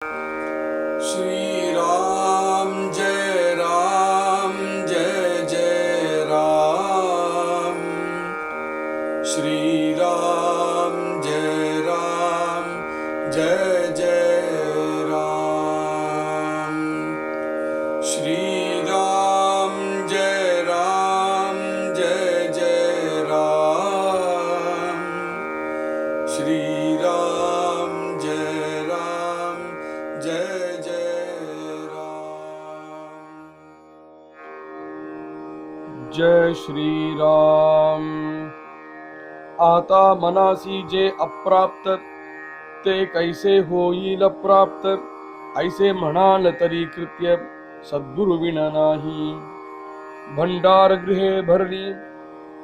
श्री राम जय जय राम। श्री राम जय जय राम। श्री राम जय जय राम। श्री राम जय जय राम। जय श्री राम। आता मनासी जे अप्राप्त ते कैसे होईल प्राप्त, ऐसे म्हणाल तरी कृत्य सद्गुरु विण नाही। भंडार गृहे भरली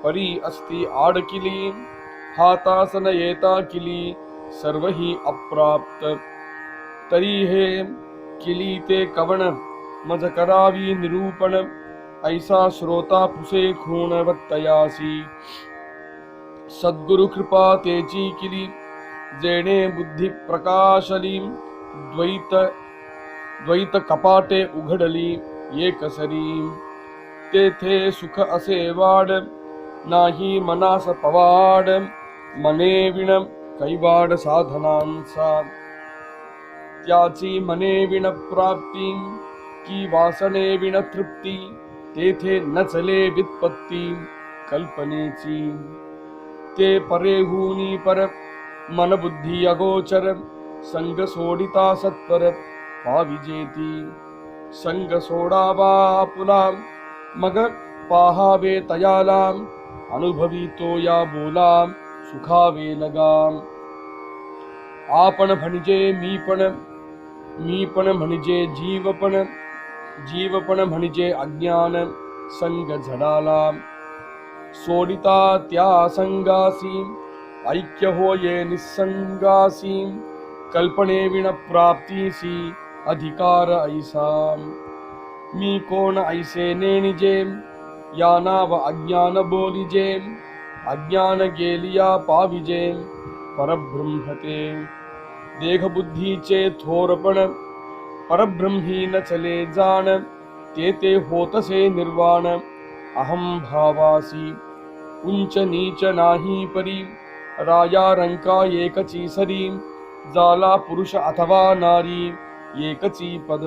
परी असती आडकिली, हातासन येता किली सर्व ही अप्राप्त। तरी हे किली ते कवण मज करावी निरूपण, ऐसा श्रोता पुसे खूणवत्तयासी। सद्गुरु कृपा तेची किली जेणे बुद्धी प्रकाशली, द्वैत कपाटे उघडली एकसरी। तेथे सुख असे वाड नाही मनास पवाड, मने विण कैवाड साधनांचा। त्याची मने विण प्राप्ती की वासने विण तृप्ती, तेथे न चले वित्पत्ती कल्पनेची। ते परेहूनी पर मन बुद्धी अगोचर, संग सोडिता सत्वर पाविजेती। संग सोडावा आपुला मग पाहावे तयाला, अनुभवी तो या बोला सुखावे लगा। आपण म्हणजे मीपण म्हणजे जीवपण म्हणजे अज्ञान संग झडाला। सोडिता त्या संगासी ऐक्य होये निसंगासी, कल्पने विण प्राप्तीसी अधिकार ऐसा। मी कोण ऐसे नेणिजे या नाव अज्ञान बोलिजे, अज्ञान गेलिया पाविजे परब्रह्मते। देहबुद्धीचे थोरपण परब्रह्मी न चले जाण, ते होतसे निर्वाण अहम भावासी। उंच नीच नाही परी राया रंका एकची सरी, जाला पुरुष अथवा नारी एकची पद।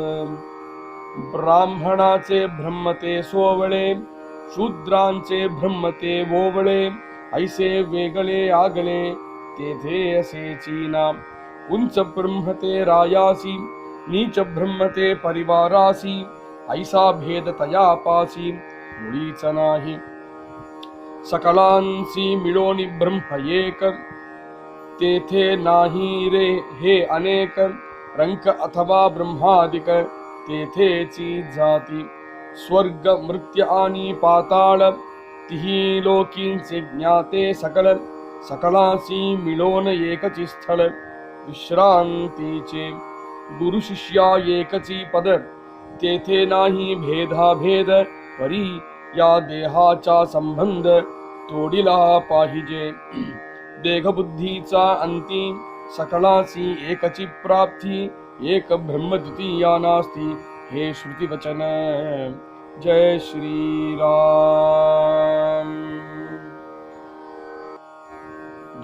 ब्राह्मणाचे ब्रह्मते सोवळे, शूद्रांचे ब्रह्मते ओवळे, ऐसे वेगळे आगळे तेथे असेची ना। उंच ब्रह्मते रायासी, नीच ब्रह्मते परिवारासी, ऐसा भेद तया पासी मुळीच नाही। सकलांसी मिळोनी ब्रह्म एक, तेथे नाही रे हे अनेक। रंक अथवा ब्रह्मादिक तेथेची जाती, स्वर्ग मृत्य आणि पाताळ तिही लोकींचे ज्ञाते सकल। सकलांसी मिळोन एकची स्थळ विश्रांतीचे, गुरु शिष्या एकची पद तेथे नाही भेदाभेद। परी या देहाचा संबंध तोडिला पाहिजे, देहबुद्धीचा अंती सकलासी एकची प्राप्ती। एक ब्रह्म द्वितीया नास्ती हे श्रुतिवचन। जय श्री राम।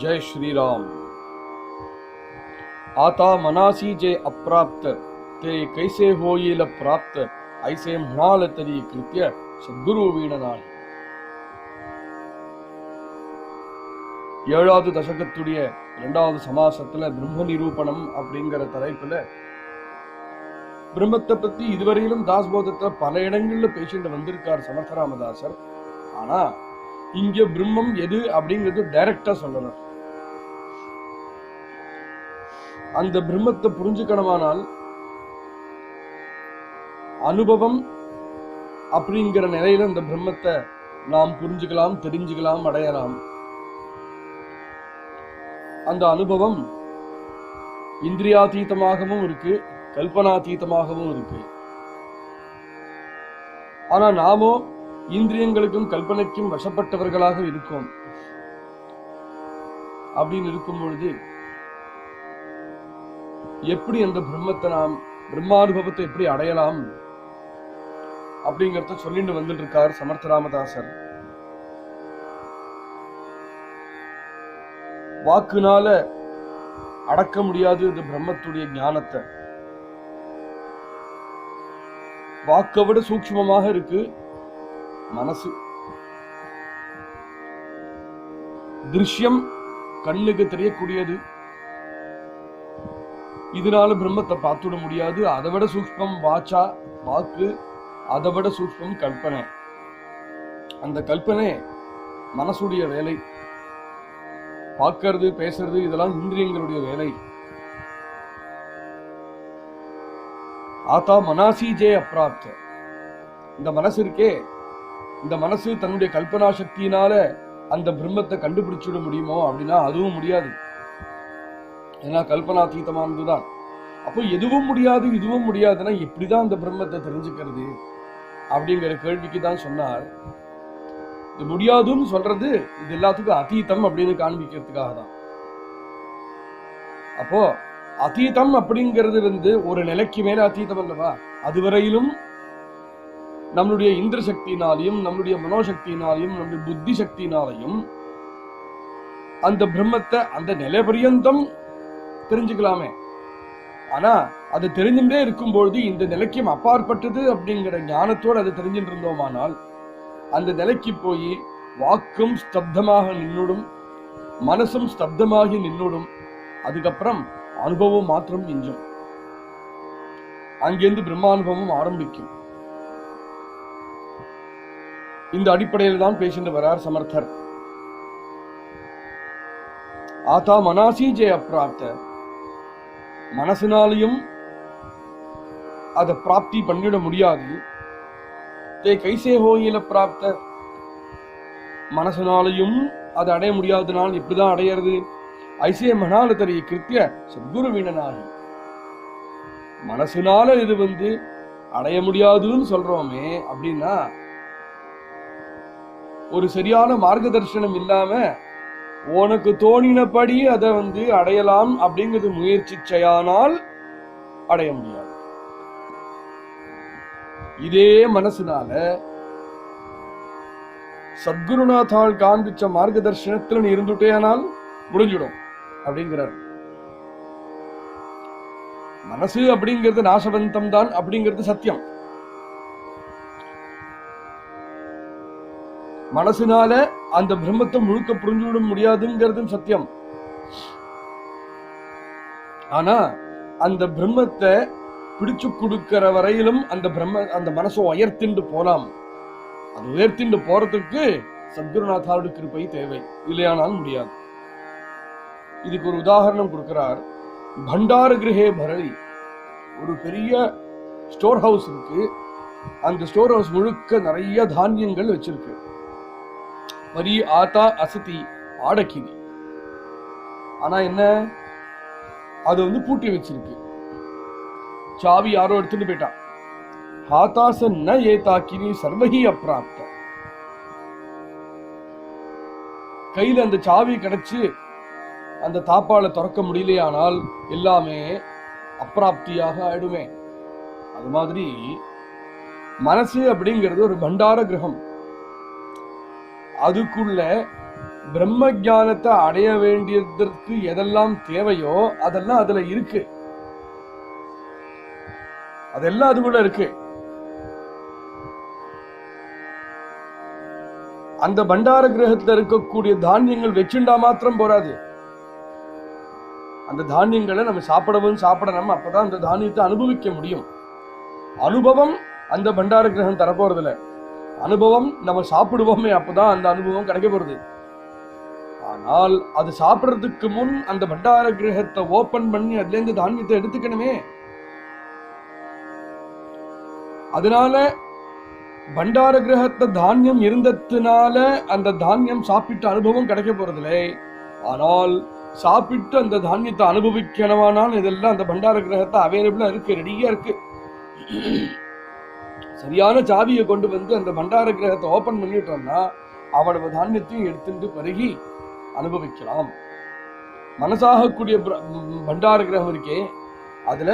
जय श्री राम। आता मनासी जे अप्राप्त ते कैसे होईल प्राप्त, ऐसे म्हणाल तरी कृत्य सद्गुरु வீண நாள். 7வது தசகத்துடைய 2வது சமாசத்துல பிரம்ம நிரூபணம் அப்படிங்கிற தலைப்புல பிரம்மத்தை பத்தி இதுவரையிலும் தாஸ்போதத்துல பல இடங்கள்ல பேசிட்டு வந்திருக்கார் சமர்த்தராமதாசர். ஆனா இங்க பிரம்மம் எது அப்படிங்கிறது டைரக்டா சொல்லணும். அந்த பிரம்மத்தை புரிஞ்சுக்கணுமானால் அனுபவம் அப்படிங்கிற நிலையில இந்த பிரம்மத்தை நாம் புரிஞ்சுக்கலாம், தெரிஞ்சுக்கலாம், அடையலாம். அந்த அனுபவம் இந்திரியாதீதமாகவும் இருக்கு, கல்பனாதீதமாகவும் இருக்கு. ஆனா நாமோ இந்திரியங்களுக்கும் கல்பனைக்கும் வசப்பட்டவர்களாக இருக்கோம். அப்படின்னு இருக்கும் பொழுது எப்படி அந்த பிரம்மத்தை நாம் பிரம்மானுபவத்தை எப்படி அடையலாம் அப்படிங்கறத சொல்லிட்டு வந்துட்டு இருக்கார் சமர்த்த ராமதாசர். வாக்குனால அடக்க முடியாது இந்த பிரம்மத்துடைய ஞானத்தை. வாக்கை விட சூக்ஷ்மமாக இருக்கு மனசு. திருஷ்யம் கண்ணுக்கு தெரியக்கூடியது, இதனால பிரம்மத்தை பார்த்துட முடியாது. அதை விட சூக்ஷ்மம் வாக்கு, அதை விட சூக்ஷ்மம் கல்பனை. அந்த கல்பனை மனசுடைய வேலை. பார்க்கறது பேசுறது இதெல்லாம் இந்திரியங்களுடைய வேலை. ஆதா மனாசி ஜே அப்ராப்த. இந்த மனசு இருக்கே, இந்த மனசு தன்னுடைய கல்பனா சக்தியினால அந்த பிரம்மத்தை கண்டுபிடிச்சுட முடியுமோ அப்படின்னா அதுவும் முடியாது. ஏன்னா கல்பனாதீதமானதுதான். அப்போ எதுவும் முடியாது இதுவும் முடியாதுன்னா எப்படிதான் அந்த பிரம்மத்தை தெரிஞ்சுக்கிறது அப்படிங்கிற கேள்விக்கு தான் சொன்னார். இது முடியாதுன்னு சொல்றது இது எல்லாத்துக்கும் அதீதம் அப்படின்னு காண்பிக்கிறதுக்காக தான். அப்போ அதீதம் அப்படிங்கிறது ஒரு நிலைக்கு மேல அதீதம் அல்லவா? அதுவரையிலும் நம்மளுடைய இந்திர சக்தியினாலையும் நம்மளுடைய மனோசக்தியினாலையும் நம்முடைய புத்தி சக்தியினாலையும் அந்த பிரம்மத்தை அந்த நிலை பரியந்தம் தெரிஞ்சுக்கலாமே. ஆனா அது தெரிஞ்சுட்டே இருக்கும்பொழுது இந்த நிலைக்கும் அப்பாற்பட்டது அப்படிங்கிற ஞானத்தோடு அது தெரிஞ்சுட்டு இருந்தோமானால் அந்த நிலைக்கு போய் வாக்கும் ஸ்தப்தமாக நின்னுடும், மனசும் ஸ்தப்தமாகி நின்னுடும். அதுக்கப்புறம் அனுபவம் மாத்திரம் மிஞ்சும். அங்கிருந்து பிரம்மானுபவம் ஆரம்பிக்கும். இந்த அடிப்படையில் தான் பேசிட்டு வரார் சமர்த்தர். ஆதா மனாசி ஜே அப்பிராப்த. மனசினாலையும் அதை பிராப்தி பண்ணிட முடியாது. தே கைசே ஹோயில பிராப்த. மனசினாலையும் அதை அடைய முடியாதனால் எப்படிதான் அடையிறது? ஐசே மனால தெரிய கிருத்திய சத்குரு வீணனாகி. மனசினால இது அடைய முடியாதுன்னு சொல்றோமே அப்படின்னா ஒரு சரியான மார்க்கதர்சனம் இல்லாம உனக்கு தோணினபடி அதை அடையலாம் அப்படிங்கிறது முயற்சி செய்யானால் அடைய முடியாது. இதே மனசுனால சத்குருநாத்தால் காண்பிச்ச மார்க்கதர்சனத்துல நீ இருந்துட்டேனால் முடிஞ்சிடும் அப்படிங்கிறார். மனசு அப்படிங்கிறது நாசவந்தம் தான் அப்படிங்கிறது சத்தியம். மனசுனால அந்த பிரம்மத்தை முழுக்க புரிஞ்சுவிட முடியாதுங்கிறது சத்தியம். ஆனா அந்த பிரம்மத்தை பிடிச்சு கொடுக்கிற வரையிலும் அந்த மனசை உயர்த்திண்டு போலாம். அது உயர்த்திண்டு போறதுக்கு சத்குருநாத்தாவுடைய கிருபை தேவை, இல்லையானால் முடியாது. இதுக்கு ஒரு உதாரணம் கொடுக்கிறார். பண்டார கிரகே பரளி. ஒரு பெரிய ஸ்டோர் ஹவுஸ் இருக்கு. அந்த ஸ்டோர் ஹவுஸ் முழுக்க நிறைய தானியங்கள் வச்சிருக்கு. வரி ஆத்தா அசதி ஆடக்கினி. ஆனா என்ன, அது பூட்டி வச்சிருக்கு. சாவி யாரோ எடுத்துட்டு போயிட்டான். ஹாதாச ந ஏதாக்கினி சர்வஹி அப்ராப்த. கையில அந்த சாவி கிடைச்சு அந்த தாப்பால திறக்க முடியலையானால் எல்லாமே அப்பிராப்தியாக ஆயிடுமே. அது மாதிரி மனசு அப்படிங்கிறது ஒரு பண்டார கிரகம். அதுக்குள்ள பிரம்ம ஞானத்தை அடைய வேண்டியதற்கு எதெல்லாம் தேவையோ அதெல்லாம் அதுல இருக்கு. அதெல்லாம் அதுக்குள்ள இருக்கு. அந்த பண்டார கிரகத்துல இருக்கக்கூடிய தானியங்கள் வச்சுண்டா மாத்திரம் போராது. அந்த தானியங்களை நம்ம சாப்பிடணும். அப்பதான் அந்த தானியத்தை அனுபவிக்க முடியும். அனுபவம் அந்த பண்டார கிரகம் தரப்போறதில்ல. அனுபவம் நம்ம சாப்பிடுவோமே, அப்பதான் அந்த அனுபவம் கிடைக்க போறது. ஆனால் அது சாப்பிடுறதுக்கு முன் அந்த பண்டார கிரகத்தை ஓபன் பண்ணி அதுல இருந்து தானியத்தை எடுத்துக்கணுமே. அதனால பண்டார கிரகத்தை தானியம் இருந்ததுனால அந்த தானியம் சாப்பிட்ட அனுபவம் கிடைக்க போறதில்லை. ஆனால் சாப்பிட்டு அந்த தானியத்தை அனுபவிக்கணுமானால் இதெல்லாம் அந்த பண்டார கிரகத்தை அவைலபிளா இருக்கு, ரெடியா இருக்கு. சரியான சாவியை கொண்டு அந்த பண்டார கிரகத்தை ஓபன் பண்ணிட்டோம்னா அவ்வளவு தானியத்தையும் எடுத்துட்டு பருகி அனுபவிக்கலாம். மனசாகக்கூடிய பண்டார கிரகம் இருக்கே, அதுல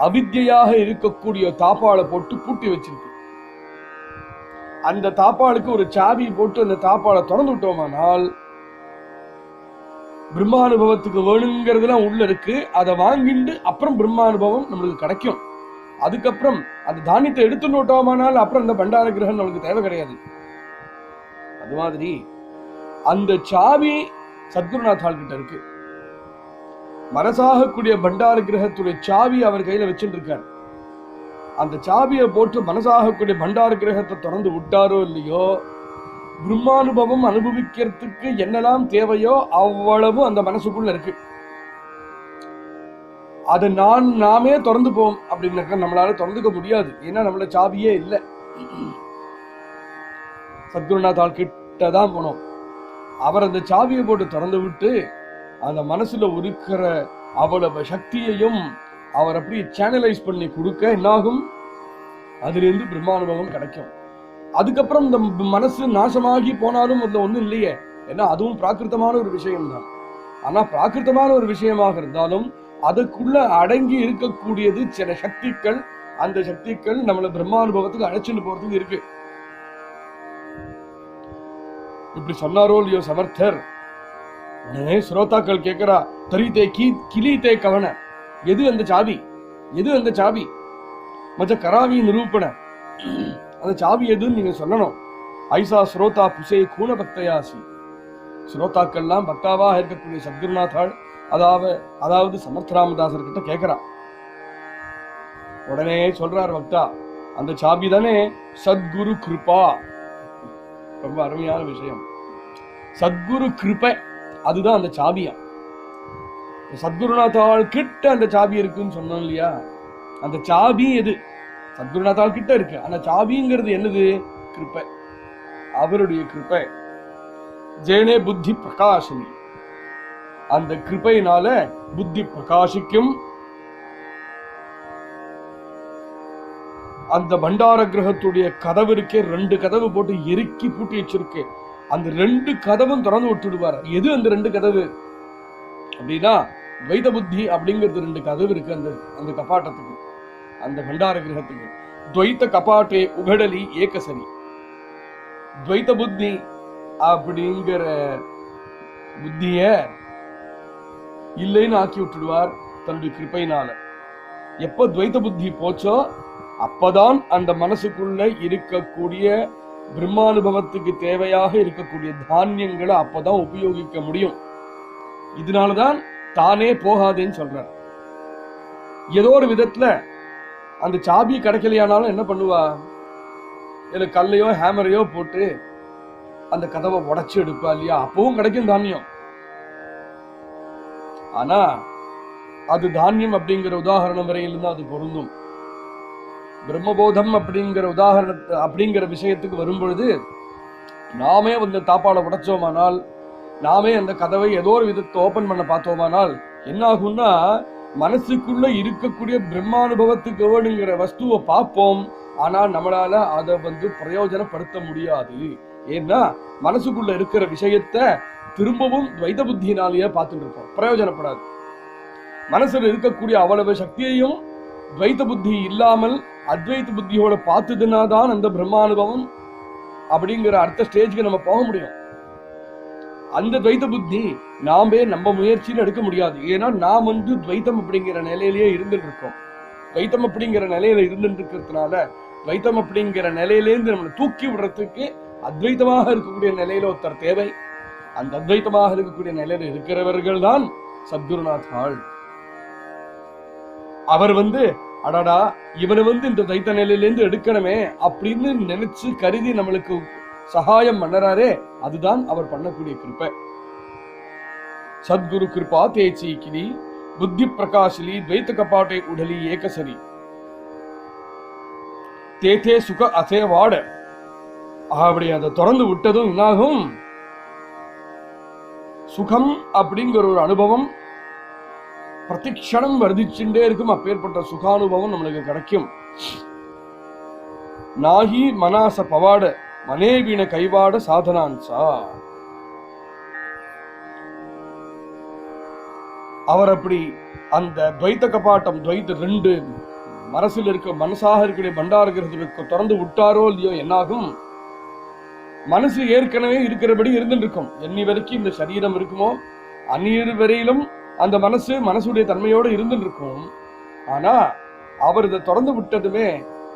அவித்யாக இருக்கக்கூடிய தாப்பாளை போட்டு பூட்டி வச்சிருக்கு. அந்த தாப்பாளுக்கு ஒரு சாவி போட்டு அந்த தாப்பாளை திறந்து விட்டோமானால் பிரம்மானுபவத்துக்கு வேணுங்கிறதுலாம் உள்ள இருக்கு. அதை வாங்கிட்டு அப்புறம் பிரம்மானுபவம் நம்மளுக்கு கிடைக்கும். அதுக்கப்புறம் அந்த தானியத்தை எடுத்து விட்டோமானால் அப்புறம் அந்த பண்டார கிரகம் நம்மளுக்கு தேவை கிடையாது. அது மாதிரி அந்த சாவி சத்குருநாத்தாள் கிட்ட இருக்கு. மனசாகக்கூடிய பண்டார கிரகத்துடைய சாவி அவர் கையில வச்சுட்டு இருக்கார். அந்த சாவியை போட்டு மனசாகக்கூடிய பண்டார கிரகத்தை திறந்து விட்டாரோ இல்லையோ, பிரம்மானுபவம் அனுபவிக்கிறதுக்கு என்னெல்லாம் தேவையோ அவ்வளவு அந்த மனசுக்குள்ள இருக்கு. அதை நாமே திறந்து போம் அப்படின்னு நம்மளால திறந்துக்க முடியாது. ஏன்னா நம்மள சாவியே இல்லை. சத்குருநாத்தாள் கிட்டதான் போனோம். அவர் அந்த சாவியை போட்டு திறந்து விட்டு அந்த மனசுல இருக்கிற அவ்வளவு சக்தியையும் அவர் அப்படி சேனலைஸ் பண்ணி கொடுக்க என்னாகும், அதுல இருந்து பிரம்மானுபவம் கிடைக்கும். அதுக்கப்புறம் இந்த மனசு நாசமாகி போனாலும் அதுல ஒண்ணும் இல்லையே. ஏன்னா அதுவும் பிராகிருத்தமான ஒரு விஷயம்தான். ஆனா பிராகிருத்தமான ஒரு விஷயமாக இருந்தாலும் அதுக்குள்ள அடங்கி இருக்கக்கூடியது சில சக்திகள். அந்த சக்திகள் நம்மள பிரம்மானுபவத்துக்கு அழைச்சிட்டு போறதுக்கு இருக்கு. இப்படி சொன்னாரோ இல்லையோ சமர்த்தர். உடனே ஸ்ரோதாக்கள் கேட்கிறா, தரித்தே கிளித்தே கவன, எது அந்த சாவி, எது அந்த சாவி, மற்ற கராவி நிரூபண, அந்த சாவி எதுன்னு நீங்க சொல்லணும். ஐசா ஸ்ரோதா புசே கூண பக்தயாசி. ஸ்ரோதாக்கள்லாம் பக்தாவாக இருக்கக்கூடிய சத்குருநாத்தாள் அதாவது சமர்த்தராமதாசர் கிட்ட கேட்கிறா. உடனே சொல்றார் பக்தா, அந்த சாவி தானே சத்குரு கிருபா. ரொம்ப அருமையான விஷயம். சத்குரு கிருபை அதுதான் அந்த சாவியா. சத்குருநாத்தாள் கிட்ட அந்த சாவி இருக்குன்னு சொன்னோம் இல்லையா, அந்த சாவி எது சத்குருநாத்தாள் கிட்ட இருக்கு. அந்த சாவிங்கிறது என்னது? கிருபை, அவருடைய கிருபை. ஜேனே புத்தி பிரகாசினி, அந்த கிருபையினால புத்தி பிரகாசிக்கும். அந்த பண்டார கிரகத்துடைய கதவு இருக்கே, 2 கதவு போட்டு எருக்கி பூட்டி வச்சிருக்கு. அந்த 2 கதவும் திறந்து விட்டுடுவார். எது அந்த 2 கதவு அப்படின்னா, துவைத புத்தி அப்படிங்கிறது 2 கதவு இருக்கு அந்த கபாட்டத்துக்கு, அந்த பண்டார கிரகத்துக்கு. துவைத்த கபாட்டே உகடலி ஏகசரி. துவைத்த புத்தி அப்படிங்கிற புத்திய இல்லைன்னு ஆக்கி விட்டுடுவார் தன்னுடைய கிருப்பையினால. எப்ப துவைத்த புத்தி போச்சோ அப்பதான் அந்த மனசுக்குள்ள இருக்கக்கூடிய பிரம்மானுபவத்துக்கு தேவையாக இருக்கக்கூடிய தானியங்களை அப்பதான் உபயோகிக்க முடியும். இதனாலதான் தானே போகாதேன்னு சொல்றார். ஏதோ ஒரு விதத்துல அந்த சாபி கிடைக்கலையானாலும் என்ன பண்ணுவா, இல்ல கல்லையோ ஹேமரையோ போட்டு அந்த கதவை உடைச்சு எடுப்பா இல்லையா, அப்பவும் கிடைக்கும் தானியம். ஆனா அது தானியம் அப்படிங்கிற உதாரணம் வரையிலும் தான் அது பொருந்தும். பிரம்மபோதம் அப்படிங்கிற உதாரணத்தை அப்படிங்கிற விஷயத்துக்கு வரும்பொழுது நாமே வந்து தாப்பாளை உடைச்சோமானால், நாமே அந்த கதவை ஏதோ ஒரு விதத்தை ஓபன் பண்ண பார்த்தோமானால் என்ன ஆகும்னா, மனசுக்குள்ள இருக்கக்கூடிய பிரம்மானுபவத்துக்கு வேணுங்கிற வஸ்துவை பார்ப்போம். ஆனா நம்மளால அதை வந்து பிரயோஜனப்படுத்த முடியாது. ஏன்னா மனசுக்குள்ள இருக்கிற விஷயத்த திரும்பவும் துவைத புத்தியினாலேயே பார்த்துட்டு இருப்போம், பிரயோஜனப்படாது. மனசுல இருக்கக்கூடிய அவ்வளவு சக்தியையும் துவைத புத்தி இல்லாமல் அத்வைத புத்தியோட பார்த்ததுன்னா தான் அந்த பிரம்மானுபவம் அப்படிங்கிற அடுத்த ஸ்டேஜ்க்கு நம்ம போக முடியும். அந்த துவைத புத்தி நாமே நம்ம முயற்சியில் எடுக்க முடியாது. ஏன்னா நாம் வந்து துவைத்தம் அப்படிங்கிற நிலையிலேயே இருந்துட்டு இருக்கோம். துவைத்தம் அப்படிங்கிற நிலையில இருந்துட்டு இருக்கிறதுனால துவைத்தம் அப்படிங்கிற நிலையிலேருந்து நம்மளை தூக்கி விடுறதுக்கு அத்வைத்தமாக இருக்கக்கூடிய நிலையில ஒருத்தர் தேவை. அந்த அத்வைத்தமாக இருக்கக்கூடிய நிலையில இருக்கிறவர்கள் தான் சத்குருநாத்தாள். அவர் வந்து அடாடா இவனை வந்து இந்த துவைத்த நிலையிலேருந்து எடுக்கணுமே அப்படின்னு நினைச்சு கருதி நம்மளுக்கு சகாயம் பண்ணறாரே, அதுதான் அவர் பண்ணக்கூடிய கிருபை. சத்குரு கிருபா தேச்சி கிளி புத்தி பிரகாசிலி துவைத்த கபாட்டை உடலி ஏகசரி தேத்தே சுக அசே வாட. அப்படி அதை திறந்து விட்டதும் என்னாகும், சுகம் அப்படிங்கிற ஒரு அனுபவம் பிரதிக்ஷணம் வர்த்திச்சுட்டே இருக்கும். அப்பேற்பட்ட சுகானுபவம் நம்மளுக்கு கிடைக்கும். நாகி மனாச பவாட மனேவீன கைவாட சாதனான்சா. அவர் அப்படி அந்த துவைத்த கபாட்டம் துவைத்த ரெண்டு மனசாக இருக்கிற பண்டாரகிரகத்துக்கு திறந்து விட்டாரோ இல்லையோ என்னாகும், மனசு ஏற்கனவே இருக்கிறபடி இருந்துட்டு இருக்கும். என்னி வரைக்கும் இந்த சரீரம் இருக்குமோ அந்நியர் வரையிலும் அந்த மனசுடைய தன்மையோடு இருந்துட்டு இருக்கும். ஆனா அவர் இதை திறந்து விட்டதுமே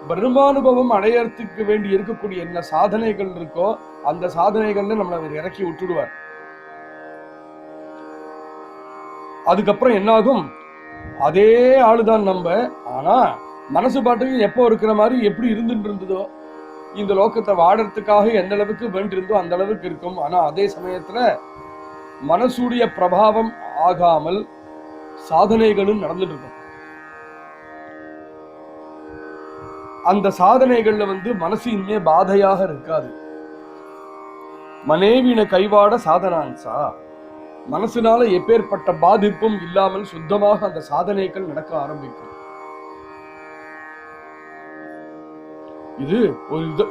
பிரம்மானுபவம் அடையறதுக்கு வேண்டி இருக்கக்கூடிய என்ன சாதனைகள் இருக்கோ அந்த சாதனைகள்ல நம்மளை அவர் இறக்கி விட்டுடுவார். அதுக்கப்புறம் என்னாகும், அதே ஆளுதான் நம்ம. ஆனா மனசு பாட்டுக்கு எப்போ இருக்கிற மாதிரி எப்படி இருந்துட்டு இருந்ததோ, இந்த லோகத்தை வாழறதுக்காக எந்த அளவுக்கு வேண்டியிருந்தோ அந்த அளவுக்கு இருக்கும். ஆனா அதே சமயத்துல மனசுடைய பிரபாவம் ஆகாமல் சாதனைகளும் நடந்துட்டு இருக்கும். அந்த சாதனைகள்ல மனசு இனிமே பாதையாக இருக்காது. மனைவின கைவாட சாதனான்சா, மனசுனால எப்பேற்பட்ட பாதிப்பும் இல்லாமல் சுத்தமாக அந்த சாதனைகள் நடக்க ஆரம்பிக்கும்.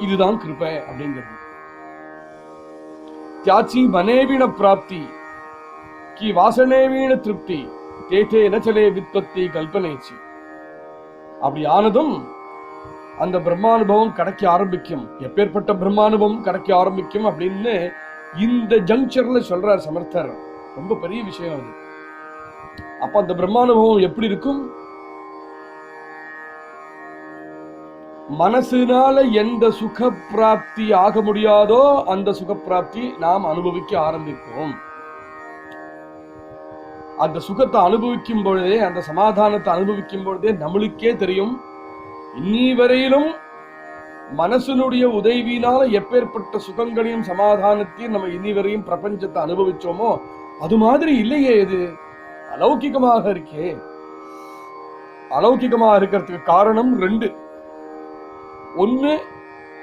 இதுதான் கிருபை அப்படிங்கிறது. தியாச்சி மனேவின பிராப்தி கி வாசனேவீன திருப்தி தேதே நச்சலே வித்பத்தி கல்பனேச்சி. அப்படி ஆனதும் அந்த பிரம்மானுபவம் கிடைக்க ஆரம்பிக்கும். எப்பேற்பட்ட பிரம்மானுபவம் கிடைக்க ஆரம்பிக்கும் அப்படின்னு இந்த ஜங்ஷன்ல சொல்றார் சமர்த்தர். ரொம்ப பெரிய விஷயம் அது. அப்ப அந்த பிரம்மானுபவம் எப்படி இருக்கும்? மனசுனால எந்த சுக பிராப்தி ஆக முடியாதோ அந்த சுக பிராப்தி நாம் அனுபவிக்க ஆரம்பிப்போம். அந்த சுகத்தை அனுபவிக்கும் பொழுதே, அந்த சமாதானத்தை அனுபவிக்கும் பொழுதே நம்மளுக்கே தெரியும், இன்னி வரையிலும் மனசனுடைய உதவியினால எப்பேற்பட்ட சுகங்களையும் சமாதானத்தையும் நம்ம இனி வரையும் பிரபஞ்சத்தை அனுபவிச்சோமோ அது மாதிரி இல்லையே, இது அலௌகிகமாக இருக்கே. அலௌகிகமாக இருக்கிறதுக்கு காரணம் ரெண்டு. ஒண்ணு,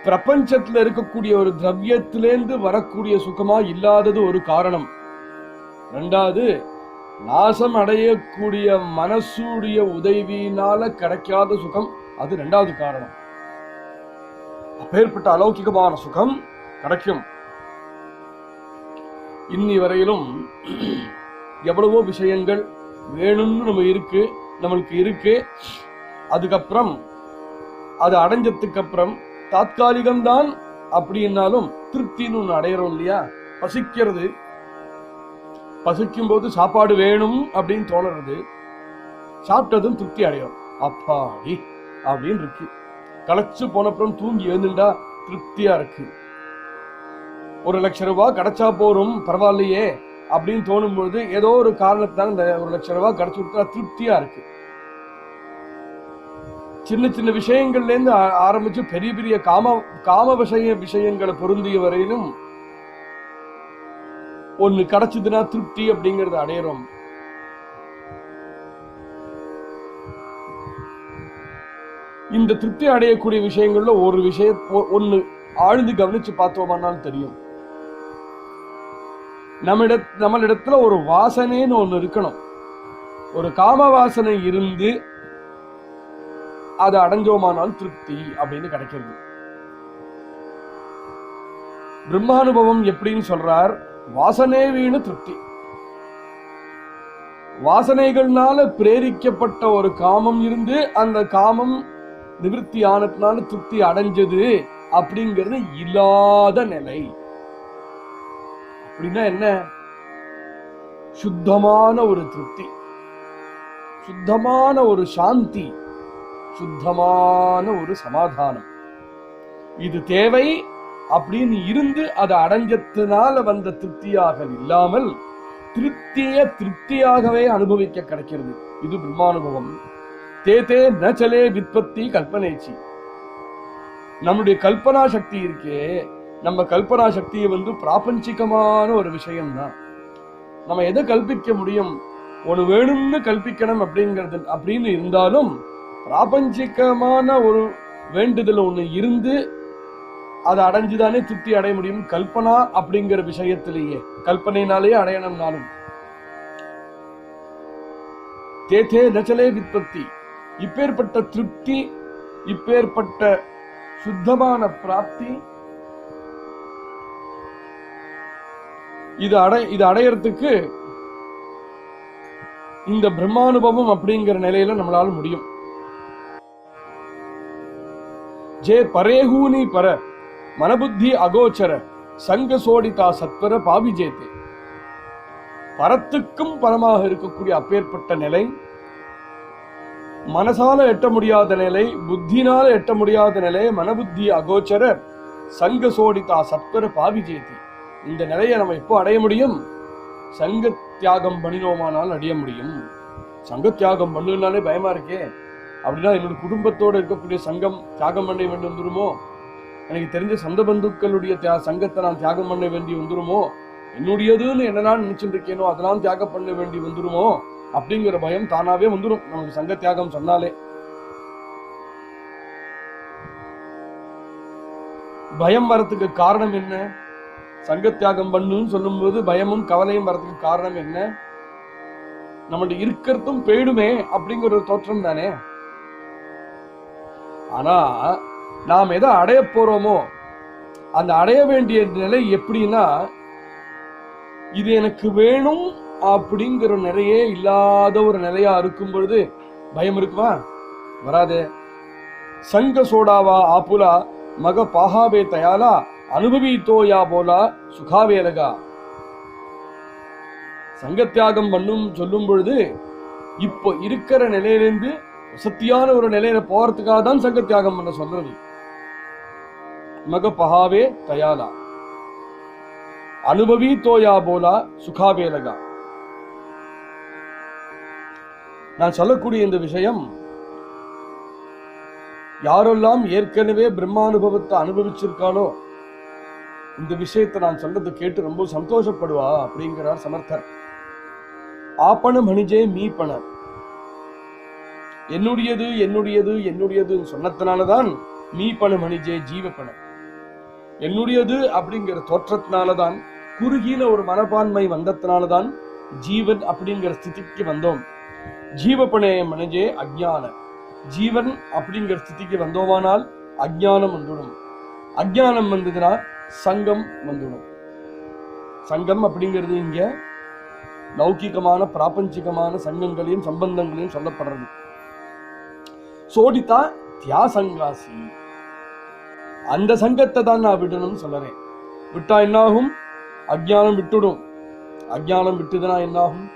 பிரபஞ்சத்துல இருக்கக்கூடிய ஒரு திரவியத்திலேந்து வரக்கூடிய சுகமா இல்லாதது ஒரு காரணம். ரெண்டாவது, நாசம் அடையக்கூடிய மனசுடைய உதவியினால கிடைக்காத சுகம், அது ரெண்டாவது காரணம். அப்பேற்பட்ட அலௌகிகமான சுகம் கிடைக்கும். இன்னி வரையிலும் எவ்வளவோ விஷயங்கள் வேணும்னு நம்மளுக்கு இருக்கு. அதுக்கப்புறம் அது அடைஞ்சதுக்கு அப்புறம் தாத்காலிகம்தான் அப்படின்னாலும் திருப்தின்னு ஒண்ணு அடையிறோம் இல்லையா? பசிக்கிறது, பசிக்கும் போது சாப்பாடு வேணும் அப்படின்னு தோணுறது, சாப்பிட்டதும் திருப்தி அடையும். அப்பாடி அப்படின்னு இருக்கு. களைச்சு போனப்புறம் தூங்கி எழுந்துட்டா திருப்தியா இருக்கு. 1,00,000 ரூபாய் கிடைச்சா போறோம் பரவாயில்லையே அப்படின்னு தோணும்பொழுது ஏதோ ஒரு காரணத்தினால இந்த 1,00,000 ரூபாய் கிடைச்சு விட்டா திருப்தியா இருக்கு. சின்ன சின்ன விஷயங்கள்ல இருந்து ஆரம்பிச்சு பெரிய பெரிய காம விஷயங்களை பொருந்திய வரையிலும் ஒண்ணு கிடைச்சதுன்னா திருப்தி அப்படிங்கறத அடையிறோம். இந்த திருப்தி அடையக்கூடிய விஷயங்கள்ல ஒரு ஒண்ணு ஆழ்ந்து கவனிச்சு பார்த்தோம்னாலும் தெரியும், நம்மளிடத்துல ஒரு வாசனைன்னு ஒண்ணு இருக்கணும். ஒரு காம வாசனை இருந்து அதை அடைஞ்சோமானால் திருப்தி அப்படின்னு கிடைக்கிறது. பிரம்மானுபவம் எப்படின்னு சொல்றார்? வாசனை வீணு திருப்தி. வாசனைகள்னால பிரேரிக்கப்பட்ட ஒரு காமம் இருந்து அந்த காமம் நிவர்த்தி ஆனதுனால திருப்தி அடைஞ்சது அப்படிங்கிறது இல்லாத நிலை. அப்படின்னா என்ன? சுத்தமான ஒரு திருப்தி, சுத்தமான ஒரு சாந்தி, சுத்தமான ஒரு சமாதானம். இது தேவை அப்படின்னு இருந்து அதை அடைஞ்சத்தினால வந்த திருப்தியாக இல்லாமல் திருப்தியாகவே அனுபவிக்க கிடைக்கிறது. இது பிரம்மானுபவம். தேதே நச்சலே வித்பத்தி கல்பனேச்சி. நம்முடைய கல்பனா சக்தி இருக்கே, நம்ம கல்பனா சக்தியை பிராபஞ்சிகமான ஒரு விஷயம்தான். நம்ம எதை கல்பிக்க முடியும்? ஒண்ணு வேணும்னு கல்பிக்கணும் அப்படிங்கிறது அப்படின்னு இருந்தாலும் பிராபஞ்சிகமான ஒரு வேண்டுதல் ஒண்ணு இருந்து அதை அடைஞ்சுதானே திருப்தி அடைய முடியும். கல்பனா அப்படிங்கிற விஷயத்திலேயே, கல்பனையினாலேயே அடையணும்னாலும் தேதே நச்சலே வித்பத்தி. இப்பேற்பட்ட திருப்தி, இப்பேற்பட்ட சுத்தமான பிராப்தி, இது அடையறதுக்கு இந்த பிரம்மானுபவம் அப்படிங்கிற நிலையில நம்மளால முடியும். ஜே பரேஹூனி பர மனபுத்தி அகோச்சர சங்க சோடிதா சத்வர பாவிஜேத்தே. பரத்துக்கும் பரமாக இருக்கக்கூடிய அப்பேற்பட்ட நிலை, மனசால எட்ட முடியாத நிலை, புத்தினால எட்ட முடியாத நிலை, மனபுத்தி அகோச்சர சங்க சோடிதா சத்வர பாவிஜேத்தி. இந்த நிலையை நம்ம எப்போ அடைய முடியும்? சங்க தியாகம் பண்ணினோமானால் அடைய முடியும். சங்க தியாகம் பண்ணுனாலே பயமா இருக்கே, அப்படின்னா என்னோட குடும்பத்தோட இருக்கக்கூடிய சங்கம் தியாகம் பண்ண வேண்டி வந்துருமோ, எனக்கு தெரிஞ்ச சொந்த பந்துக்களுடைய சங்கத்தை நான் தியாகம் பண்ண வேண்டி வந்துருமோ, என்னுடையதுன்னு என்ன நான் நினைச்சுட்டு இருக்கேனோ அதெல்லாம் தியாகம் பண்ண வேண்டி வந்துருமோ அப்படிங்கிற பயம் தானாவே வந்துடும் நமக்கு சங்க தியாகம் சொன்னாலே. பயம் வரத்துக்கு காரணம் என்ன? சங்க தியாகம் பண்ணுன்னு சொல்லும் போது பயமும் கவலையும் வரதுக்கு காரணம் என்ன? நம்மளுடைய இருக்கிறதும் போயிடுமே அப்படிங்கிற ஒரு தோற்றம் தானே. ஆனா நாம் எதை அடைய போறோமோ அந்த அடைய வேண்டிய நிலை எப்படின்னா, இது எனக்கு வேணும் அப்படிங்கிற நிலையே இல்லாத ஒரு நிலையா இருக்கும் பொழுது பயம் இருக்குமா? வராதே. சங்க சோடாவா ஆப்புலா மக பாகாபே தயாலா அனுபவித்தோயா போலா சுகாவேலகா. சங்கத்தியாகம் பண்ணும் சொல்லும் பொழுது இப்போ இருக்கிற நிலையிலிருந்து வசத்தியான ஒரு நிலையில போறதுக்காக தான் சங்கத்தியாகம் பண்ண சொல்றது. மக பகாவே தயாலா அனுபவி தோயா போலா சுகாவேலகா. நான் சொல்லக்கூடிய இந்த விஷயம் யாரெல்லாம் ஏற்கனவே பிரம்மானுபவத்தை அனுபவிச்சிருக்காளோ இந்த விஷயத்தை நான் சொல்றது கேட்டு ரொம்ப சந்தோஷப்படுவா அப்படிங்கிறார் சமர்த்தர். ஆப்பண மணிஜே மீப்பண, என்னுடையது என்னுடையது என்னுடையதுன்னு சொன்னதுனாலதான் மீப்பண மணிஜே ஜீவப்பண, என்னுடையது அப்படிங்கிற தோற்றத்தினாலதான், குறுகின ஒரு மனப்பான்மை வந்ததுனாலதான் ஜீவன் அப்படிங்கிற ஸ்திதிக்கு வந்தோம். ஜீவப்பணே மணிஜே அஜ்ஞான, ஜீவன் அப்படிங்கிற ஸ்திதிக்கு வந்தோமானால் அஜ்ஞானம் வந்துடும். அஜ்ஞானம் வந்ததுன்னா சங்கம் வந்துடும். சங்கம் அப்படிங்கிறது இங்க லௌகிகமான பிராபஞ்சிகமான சங்கங்களையும் சம்பந்தங்களையும் சொல்லப்படுறது. சோடிதா தியாசங்காசி, அந்த சங்கத்தை தான் நான் விடணும்னு சொல்றேன். விட்டா என்னாகும்? அஜ்ஞானம் விட்டுடும். அஜ்ஞானம் விட்டுதுன்னா என்னாகும்?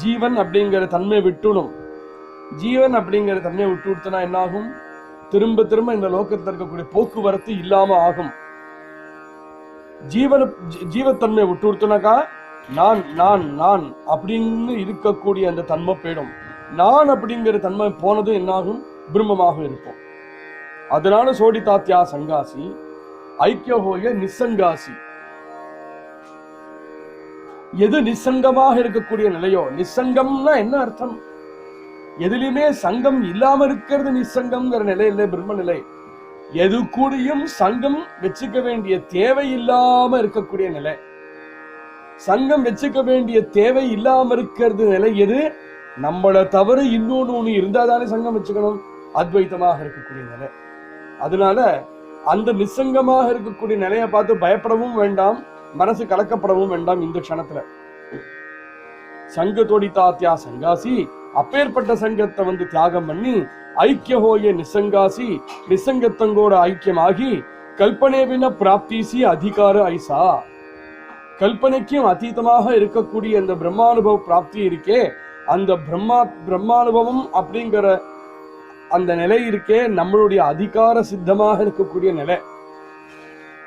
ஜீவன் அப்படிங்கிற தன்மை விட்டுடும். ஜீவன் அப்படிங்கிற தன்மையை விட்டு விட்டுனா என்னாகும்? திரும்ப திரும்ப இந்த லோகத்தில் இருக்கக்கூடிய போக்குவரத்து இல்லாம ஆகும். ஜீவத்தன்மை விட்டு விட்டுனாக்கா நான் நான் நான் அப்படின்னு இருக்கக்கூடிய அந்த தன்மை போயிடும். நான் அப்படிங்கிற தன்மை போனதும் என்னாகும்? பிரம்மமாக இருக்கும். அதனால சோடிதாத்யா சங்காசி ஐக்கியஹோய நிசங்காசி. எது நிசங்கமாக இருக்கக்கூடிய நிலையோ, நிசங்கம்னா என்ன அர்த்தம்? எதுலையுமே சங்கம் இல்லாம இருக்கிறது நிசங்கம்ங்கிற நிலை இல்லை, பிரம்ம நிலை. எது கூடியும் சங்கம் வச்சுக்க வேண்டிய தேவை இல்லாம இருக்கக்கூடிய நிலை. சங்கம் வச்சுக்க வேண்டிய தேவை இல்லாம இருக்கிறது நிலை எது? நம்மள தவிர இன்னொன்னு இருந்தாதானே சங்கம் வச்சுக்கணும். அத்வைத்தமாக இருக்கக்கூடிய நிலை. அதனால அந்த நிசங்கமாக இருக்கக்கூடிய நிலையை பார்த்து பயப்படவும் வேண்டாம், மனசு கலக்கப்படவும் வேண்டாம். இந்த க்ஷணத்துல சங்க தோடிதாத்யா சங்காசி, அப்பேற்பட்ட சங்கத்தை வந்து தியாகம் பண்ணி ஐக்கியஹோய நிசங்காசி, நிசங்கத்தங்கோட ஐக்கியமாகி கல்பனேவின பிராப்திசி அதிகார ஐசா, கல்பனைக்கும் அதீதமாக இருக்கக்கூடிய அந்த பிரம்மானுபவ பிராப்தி இருக்கே, அந்த பிரம்மானுபவம் அப்படிங்கிற அந்த நிலை இருக்கே நம்மளுடைய அதிகார சித்தமாக இருக்கக்கூடிய நிலை.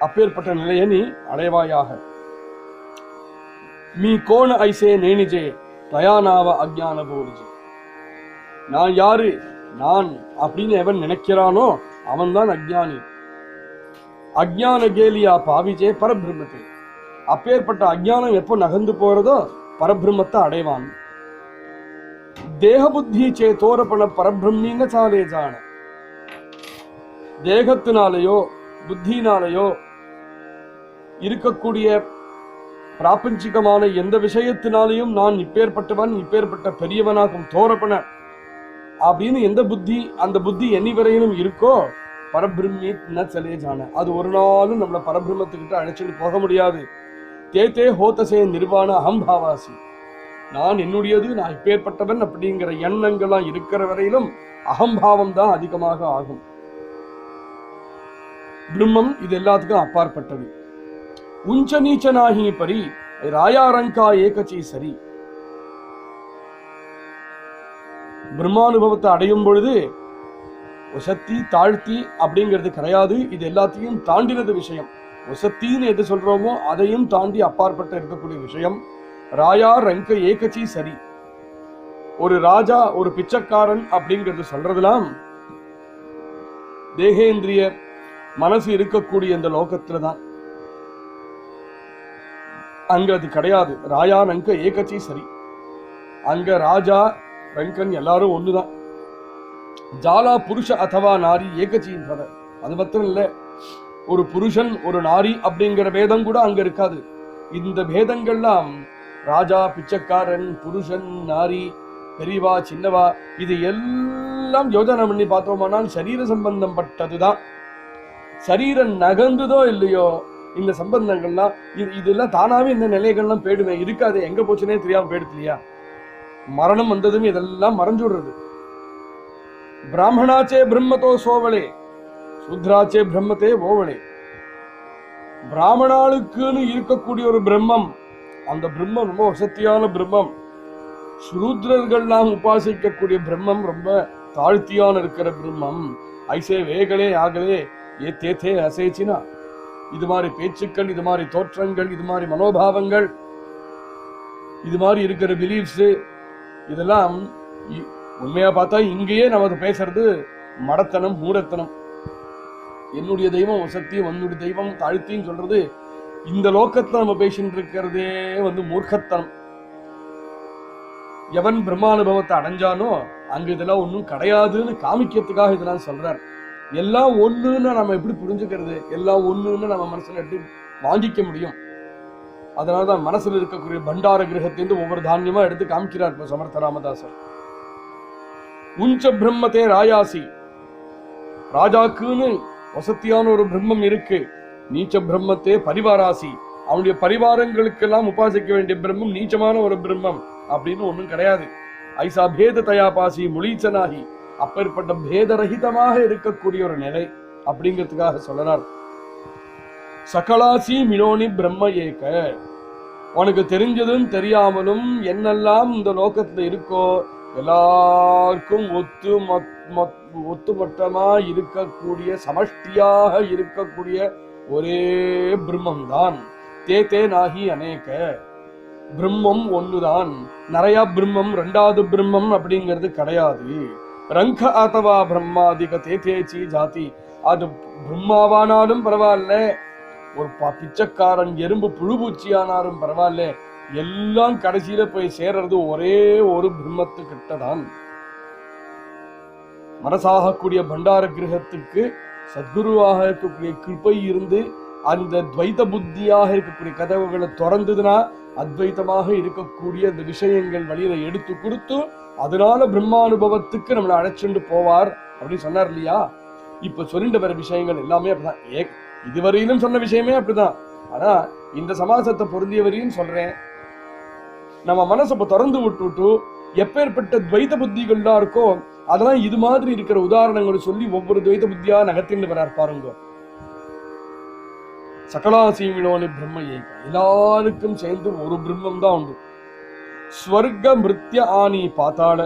அப்பேற்பட்ட நிலையை நீ அடைவாயாக. மீ கோண ஐசே நேனிஜே தயானாவ அஜ்ஞான போரிஜே. நான் யாரு, நான் அப்படின்னு எவன் நினைக்கிறானோ அவன் தான் அஜ்ஞானி. அஜ்ஞான கேலியா பாவிஜே பரபிரம்மத்தை. அப்பேற்பட்ட அஜ்ஞானம் எப்போ நகர்ந்து போறதோ பரபிரம்மத்தை அடைவான். தேக புத்தி சேத்தோரப்பண பரபிரம்மின்னு சாலே ஜான. தேகத்தினாலேயோ புத்தினாலேயோ இருக்கக்கூடிய பிராபஞ்சிகமான எந்த விஷயத்தினாலையும் நான் இப்பேற்பட்டவன், இப்பேற்பட்ட பெரியவனாகும் தோரப்பன அப்படின்னு எந்த புத்தி, அந்த புத்தி எண்ணி வரையிலும் இருக்கோ பரபிரம்மி சலே ஜான, அது ஒரு நாளும் நம்மளை பரபிரம்மத்துக்கிட்ட அழைச்சிட்டு போக முடியாது. தேத்தே ஹோத்தசே நிர்வாண அகம்பாவாசி. நான் என்னுடையது, நான் இப்பேற்பட்டவன் அப்படிங்கிற எண்ணங்கள்லாம் இருக்கிற வரையிலும் அகம்பாவம் தான் அதிகமாக ஆகும். பிரம்மம் இது எல்லாத்துக்கும் அப்பாற்பட்டது. உஞ்ச நீச்சனாகி பரி ராயாரங்கா ஏகச்சி சரி. பிரம்மானுபவத்தை அடையும் பொழுது உசத்தி தாழ்த்தி அப்படிங்கிறது கிடையாது. இது எல்லாத்தையும் தாண்டினது விஷயம். உசத்தின்னு எது சொல்றோமோ அதையும் தாண்டி அப்பாற்பட்ட இருக்கக்கூடிய விஷயம். ராயா ரங்க ஏகச்சி சரி. ஒரு ராஜா ஒரு பிச்சைக்காரன் அப்படிங்கிறது சொல்றதுலாம் தேகேந்திரிய மனசு இருக்கக்கூடிய இந்த லோகத்துலதான். அங்க அது கிடையாது. ராயா ரங்க ஏகச்சி சரி. அங்க ராஜா ரங்கன் எல்லாரும் ஒண்ணுதான். ஜாலா புருஷ அதவா நாரி ஏகச்சின்றத. அது மாத்திரம் இல்ல, ஒரு புருஷன் ஒரு நாரி அப்படிங்கிற பேதம் கூட அங்க இருக்காது. இந்த பேதங்கள்லாம் ராஜா பிச்சைக்காரன் புருஷன் நாரி பெரியவா சின்னவா இது எல்லாம் யோஜனை பண்ணி பார்த்தோமானால் சரீர சம்பந்தம் பட்டதுதான். சரீரம் நகர்ந்ததோ இல்லையோ இந்த சம்பந்தங்கள்லாம் இதெல்லாம் தானாவே இந்த நிலைகள்லாம் போயிடுமே, இருக்காது. எங்க போச்சுன்னே தெரியாம போயிடுது இல்லையா? மரணம் வந்ததும் இதெல்லாம் மறைஞ்சு விடுறது. பிராமணாச்சே பிரம்மத்தோ சோவளே சூத்ராச்சே பிரம்மத்தே ஓவளே. பிராமணாளுக்குன்னு இருக்கக்கூடிய ஒரு பிரம்மம், அந்த பிரம்மம் ரொம்ப வசத்தியான பிரம்மம். சூத்ரர்கள்லாம் உபாசிக்கக்கூடிய பிரம்மம் ரொம்ப தாழ்த்தியான இருக்கிற பிரம்மம். ஐசே வேகளே ஆகலே ஏ தேத்தே அசேச்சினா. இது மாதிரி பேச்சுக்கள், இது மாதிரி தோற்றங்கள், இது மாதிரி மனோபாவங்கள், இது மாதிரி இருக்கிற பிலீஃப்ஸ் இதெல்லாம் உண்மையா பார்த்தா இங்கேயே நமக்கு பேசுறது மடத்தனம் மூடத்தனம். என்னுடைய தெய்வம் சத்தியம், உன்னுடைய தெய்வம் தாழ்த்தின்னு சொல்றது இந்த லோகத்துல நம்ம பேசிட்டு இருக்கிறதே மூர்க்கத்தனம். எவன் பிரம்மானுபவத்தை அடைஞ்சானோ அங்க இதெல்லாம் ஒன்றும் கிடையாதுன்னு காமிக்கிறதுக்காக இதெல்லாம் சொல்றார். எல்லாம் ஒண்ணுன்னு நம்ம எப்படி புரிஞ்சுக்கிறது? எல்லாம் ஒண்ணுன்னு நம்ம மனசுல எப்படி வாங்கிக்க முடியும்? அதனாலதான் மனசுல இருக்கக்கூடிய பண்டார கிரகத்திலிருந்து ஒவ்வொரு தானியமா எடுத்து காமிக்கிறார் இப்ப சமர்த்த ராமதாசர். உஞ்ச பிரம்மத்தே ராயாசி. ராஜாக்குன்னு வசத்தியான ஒரு பிரம்மம் இருக்கு. நீச்ச பிரம்மத்தே பரிவாராசி. அவனுடைய பரிவாரங்களுக்கெல்லாம் உபாசிக்க வேண்டிய பிரம்மம் நீச்சமான ஒரு பிரம்மம் அப்படின்னு ஒண்ணும் கிடையாது. ஐசா பேத தயாபாசி முளீச்சனாகி. அப்பேற்பட்ட பேதரகிதமாக இருக்கக்கூடிய ஒரு நிலை அப்படிங்கிறதுக்காக சொல்லறார். சகலாசி மினோனி பிரம்ம ஏக. உனக்கு தெரிஞ்சதும் தெரியாமலும் என்னெல்லாம் இந்த லோகத்துல இருக்கோ எல்லாருக்கும் ஒத்துமொட்டமா இருக்கக்கூடிய சமஷ்டியாக இருக்கக்கூடிய ஒரே பிரம்மம் தான். தே நாகி அநேக. பிரம்மம் ஒண்ணுதான். நிறைய பிரம்மம் ரெண்டாவது பிரம்மம் அப்படிங்கிறது கிடையாது. ரங்க ஆதவா பிரம்மாதிக தேதேச்சி ஜாதி. அது பிரம்மாவானாலும் பரவாயில்ல, ஒரு பிச்சைக்காரன் எறும்பு புழுபூச்சியானாலும் பரவாயில்ல, எல்லாம் கடைசியில போய் சேர்றது ஒரே ஒரு பிரம்மத்து கிட்டதான். மனசாகக்கூடிய பண்டார கிரகத்துக்கு சத்குருவாக இருக்கக்கூடிய கிருபை இருந்து அந்த துவைத புத்தியாக இருக்கக்கூடிய கதவுகளை திறந்ததுன்னா அத்வைத்தமாக இருக்கக்கூடிய அந்த விஷயங்கள் வழியில எடுத்து கொடுத்து அதனால பிரம்மானுபவத்துக்கு நம்மளை அழைச்சுண்டு போவார் அப்படின்னு சொன்னார் இல்லையா? இப்ப சொல்லிட்டு வர விஷயங்கள் எல்லாமே அப்படிதான். இதுவரையிலும் சொன்ன விஷயமே அப்படிதான். ஆனா இந்த சமாசத்தை பொருந்தியவரையும் சொல்றேன். நம்ம மனசை இப்ப திறந்து விட்டுட்டு எப்பேற்பட்ட துவைத புத்திகள்லாம் இருக்கோ அதெல்லாம் இது மாதிரி இருக்கிற உதாரணங்களை சொல்லி ஒவ்வொரு துவைத புத்தியா நகர்த்தின்னு வரார் பாருங்க. சகலாசீமினோனி பிரம்ம ஏக. எல்லாருக்கும் சேர்ந்து ஒரு பிரம்மம் தான் உண்டு. ஸ்வர்க மிருத்ய ஆனி பாத்தாள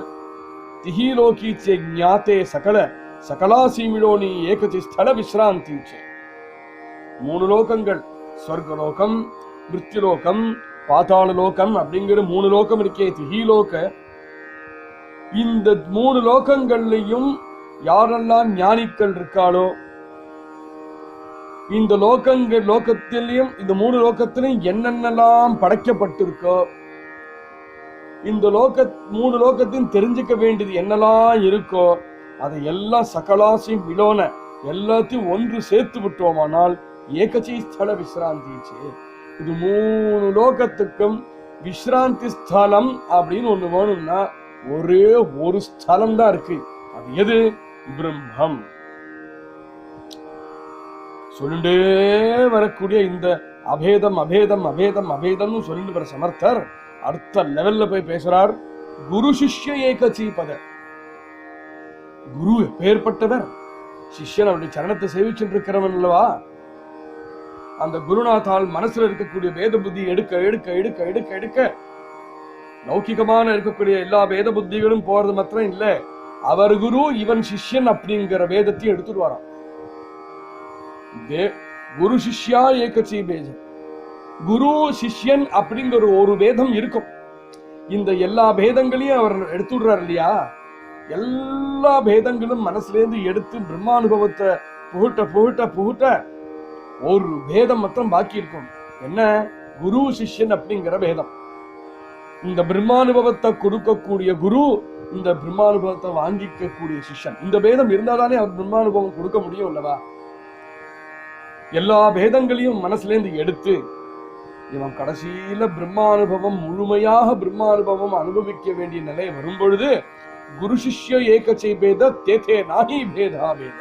திஹிலோகி ஞாத்தே சகல சகலாசீமினோனி ஏகச்சி ஸ்தல விஸ்ராந்தி. மூணு லோகங்கள், ஸ்வர்கலோகம், மிருத்யுலோகம், பாதாள லோகம் அப்படிங்கிற மூணு லோகம் இருக்கே, திஹிலோக. இந்த மூணு லோகங்கள்லையும் யாரெல்லாம் ஞானிகள் இருக்காளோ இந்த லோகத்திலையும் இந்த மூணு லோகத்திலையும் என்னென்னலாம் படைக்கப்பட்டிருக்கோ இந்த மூணு லோகத்தையும் தெரிஞ்சுக்க வேண்டியது என்னெல்லாம் இருக்கோ அதை எல்லாம் சகலாசி விலோன எல்லாத்தையும் ஒன்று சேர்த்து விட்டோமானால் ஏகச்சி ஸ்தல விஸ்ராந்தி. இது மூணு லோகத்துக்கும் விஸ்ராந்தி ஸ்தலம் அப்படின்னு ஒண்ணு வேணும்னா ஒரே ஒரு ஸ்தலம் தான் இருக்கு. அது எது? பிரம்மம். சொல்லிண்டே வரக்கூடிய இந்த அபேதம் அபேதம் அபேதம் அபேதம்னு சொல்லிட்டு வர சமர்த்தர் அடுத்த லெவல்ல போய் பேசுறார். குரு சிஷ்ய ஏகசீபத. குரு எப்பேற்பட்டவர்? சிஷ்யன் அவருடைய சரணத்தை சேவிச்சுட்டு இருக்கிறவன் அல்லவா? அந்த குருநாதால் மனசுல இருக்கக்கூடிய வேத புத்தி எடுக்க எடுக்க எடுக்க எடுக்க எடுக்க லௌகிகமான இருக்கக்கூடிய எல்லா வேத புத்திகளும் போறது மாத்திரம் இல்ல, அவர் குரு இவன் சிஷ்யன் அப்படிங்கிற வேதத்தையும் எடுத்துடுவாராம். குரு சிஷ்யா ஏகசீபேஜ. குரு சிஷ்யன் அப்படிங்கிற ஒரு வேதம் இருக்கும். இந்த எல்லா பேதங்களையும் அவர் எடுத்துடுறார் இல்லையா? எல்லா பேதங்களும் மனசுல இருந்து எடுத்து பிரம்மானுபவத்தை புகுட்ட புகுட்ட புகுட்ட ஒரு பேதம் மாத்திரம் பாக்கி இருக்கும். என்ன? குரு சிஷ்யன் அப்படிங்கிற பேதம். இந்த பிரம்மானுபவத்தை கொடுக்கக்கூடிய குரு, இந்த பிரம்மானுபவத்தை வாங்கிக்க கூடிய சிஷ்யன். இந்த பேதம் இருந்தாதானே அவர் பிரம்மானுபவம் கொடுக்க முடியும் அல்லவா? எல்லா பேதங்களையும் மனசுல இருந்து எடுத்து இவன் கடைசியில பிரம்மானுபவம் முழுமையாக பிரம்மானுபவம் அனுபவிக்க வேண்டிய நிலை வரும் பொழுது குரு சிஷ்ய ஏகசீபேத தேதே நாஹி பேதா பேத.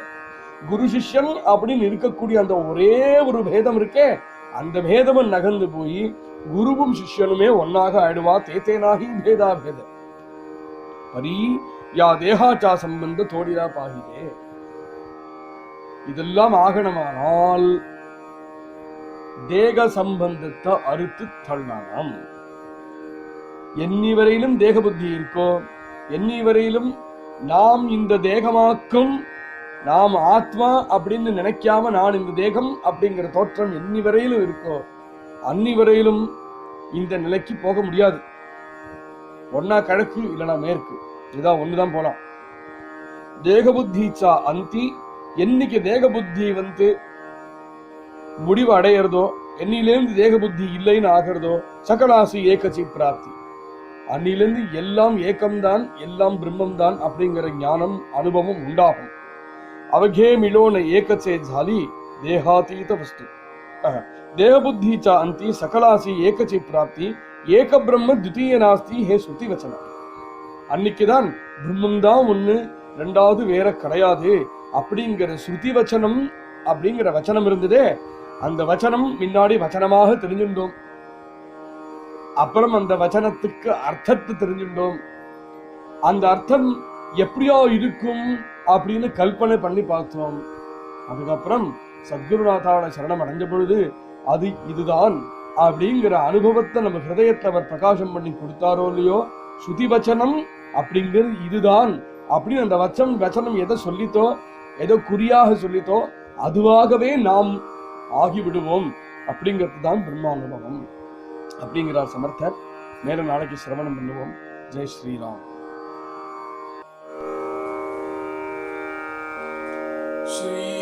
குரு சிஷ்யன் அப்படின்னு இருக்கக்கூடிய அந்த ஒரே ஒரு பேதம் இருக்கே, அந்த பேதமும் நகர்ந்து போய் குருவும் சிஷ்யனுமே ஒன்னாக ஆயிடுவா. தேதே நாஹி பேதா பேத. பரி யா தேகாச்சா சம்பந்த தோடிதா பாகிதே. இதெல்லாம் ஆகணுமானால் தேக சம்பந்தத்தை அறுத்து தள்ளலாம். என்னிவரையிலும் தேக புத்தி இருக்கோ, என்னிவரையிலும் நாம் இந்த தேகமாக்கும், நாம் ஆத்மா அப்படின்னு நினைக்காம நான் இந்த தேகம் அப்படிங்கிற தோற்றம் என்னிவரையிலும் இருக்கோ, அன்னிவரையிலும் இந்த நிலைக்கு போக முடியாது. ஒன்னா கிழக்கு இல்லைன்னா மேற்கு, இதான் ஒண்ணுதான் போலாம். தேக புத்திச்சா அந்தி. என்னைக்கு தேக புத்தி முடிவு அடையிறதோ, என்னிலிருந்து தேக புத்தி இல்லைன்னு ஆகிறதோ, சகலாசி ஏகசி பிராப்தி. அன்னிலிருந்து எல்லாம் ஏக்கம்தான், எல்லாம் பிரம்மம் தான் அப்படிங்கிற ஞானம் அனுபவம் உண்டாகும். அவகே மிலோன ஏகச்சே ஜாலி தேகாதீத வஸ்து. தேக புத்திச்சா அந்தி சகலாசி ஏகசி பிராப்தி. ஏக பிரம்ம துதிய நாஸ்தி ஹே ஸ்ருதி வச்சனம். அன்னைக்குதான் பிரம்மம் தான் ஒண்ணு, ரெண்டாவது வேற கிடையாது அப்படிங்கிற ஸ்ருதி வச்சனம் அப்படிங்கிற வச்சனம் இருந்ததே, அந்த வச்சனம் முன்னாடி வச்சனமாக தெரிஞ்சுட்டோம். அப்புறம் அந்த வச்சனத்துக்கு அர்த்தத்தை தெரிஞ்சுட்டோம். அந்த அர்த்தம் எப்படியோ இருக்கும் அப்படின்னு கல்பனை பண்ணி பார்த்தோம். அதுக்கப்புறம் சத்குருநாதாவோட சரணம் அடைஞ்ச பொழுது அது இதுதான் அப்படிங்கிற அனுபவத்தை நம்ம ஹிருதயத்தை அவர் பிரகாசம் பண்ணி கொடுத்தாரோ இல்லையோ, ஸ்ருதி வச்சனம் அப்படிங்கிறது இதுதான் அப்படின்னு அந்த வச்சனம் எதை சொல்லித்தோ, ஏதோ குறியாக சொல்லித்தோ, அதுவாகவே நாம் ஆகிவிடுவோம். அப்படிங்கிறது தான் பிரம்மானுபவம் அப்படிங்கிறார் சமர்த்தர். மேலும் நாளைக்கு சிரவணம் பண்ணுவோம். ஜெய் ஸ்ரீராம். ஸ்ரீ